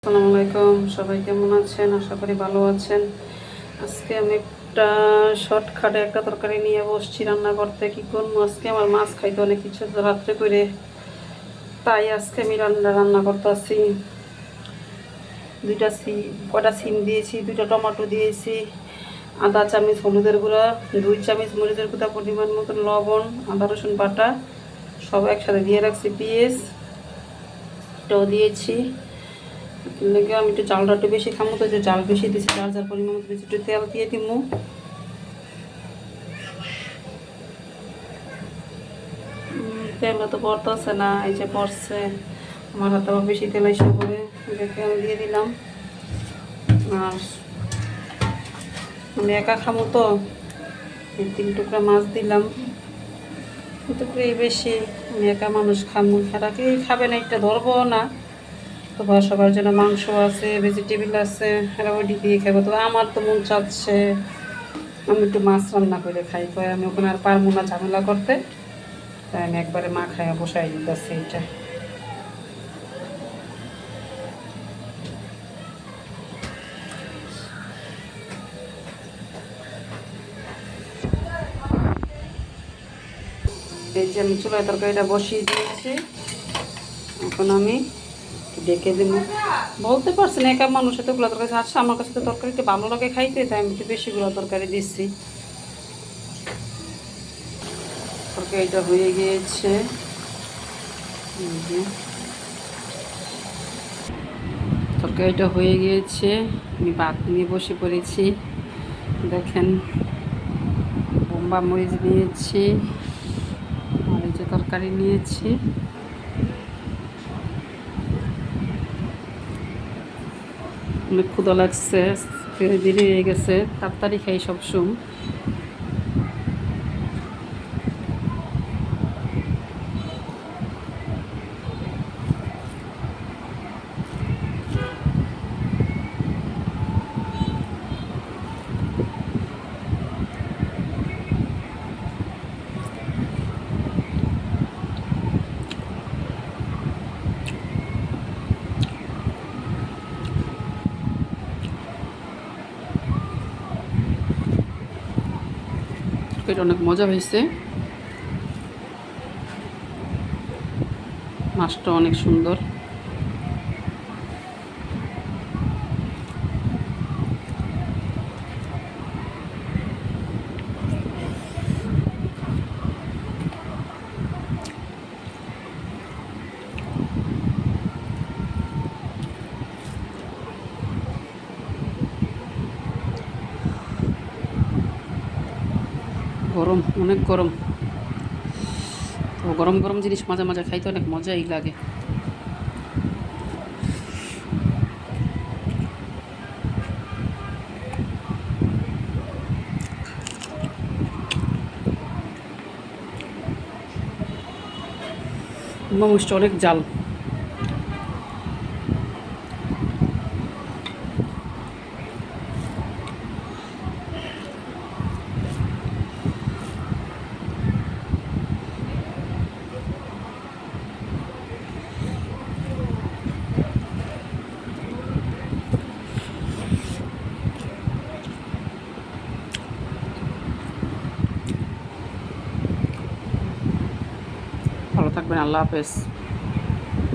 আসসালামু আলাইকুম, সবাই কেমন আছেন? আশা করি ভালো আছেন। আজকে আমি একটা শর্টকাটে একটা তরকারি নিয়ে বসছি রান্না করতে। কি করবো, আজকে আমার মাছ খাইতে অনেক কিছু রাত্রে করে, তাই আজকে আমি রান্না করতেছি। কয়টা সিম দিয়েছি, 2টা টমেটো দিয়েছি, আধা চামচ হলুদের গুঁড়া, 2 চামচ মরিচের গুঁড়া, পরিমাণ মতন লবণ, আদা রসুন বাটা সব একসাথে দিয়ে রাখছি। পেঁয়াজ এটাও দিয়েছি। লেগে আমি একটু চালটা একটু বেশি খামো, তো যে চাল বেশি দিয়েছি, যার পরিমাণ মতো বেশি একটু তেল দিয়ে দিমু। তেল তো পড়তেছে না, এই যে পড়ছে। আমার হাতে আবার বেশি তেল এসে পড়ে, তেল দিয়ে দিলাম। আর আমি একা খামো, তো 3 টুকরা মাছ দিলাম। টুকরাই বেশি, আমি একা মানুষ খামো, এরা কেউ খাবে না, একটা ধরবো না। তো সবার জন্য মাংস আছে, ভেজিটেবল আছে, এরা ওইটি দিয়ে খাবো। তো আমার তো মন চাচ্ছে আমি একটু মাছ রান্না করে খাই, তো আমি ওখানে আর পারবো না ঝামেলা করতে, তাই আমি একবারে মা খাইয়া বসাই দিতেছি। এটা এই যে আমি চুলায় তরকারিটা বসিয়ে দিয়েছি, এখন আমি ডেকে দেবো। বলতে পারছি না, একা মানুষ এতগুলো তরকারি আসছে, আমার কাছে তো তরকারিটা ভালো লাগে খাইতে, তাই আমি একটু বেশিগুলো তরকারি দিচ্ছি। তরকারিটা হয়ে গিয়েছে, তরকারিটা হয়ে গিয়েছে। আমি ভাত নিয়ে বসে পড়েছি। দেখেন, বোম্বা মরিচ নিয়েছি, আর এই যে তরকারি নিয়েছি। অনেক ক্ষুধা লাগছে, দেরি হয়ে গেছে, তাড়াতাড়ি খাই সবসময়। এটা অনেক মজা হয়েছে, মাছটা অনেক সুন্দর। গরম, অনেক গরম, তো গরম গরম জিনিস মাঝে মাঝে খাইতে অনেক মজাই লাগে। মরিচটা অনেক জাল। ভালো থাকবেন, আল্লাহ হাফেজ।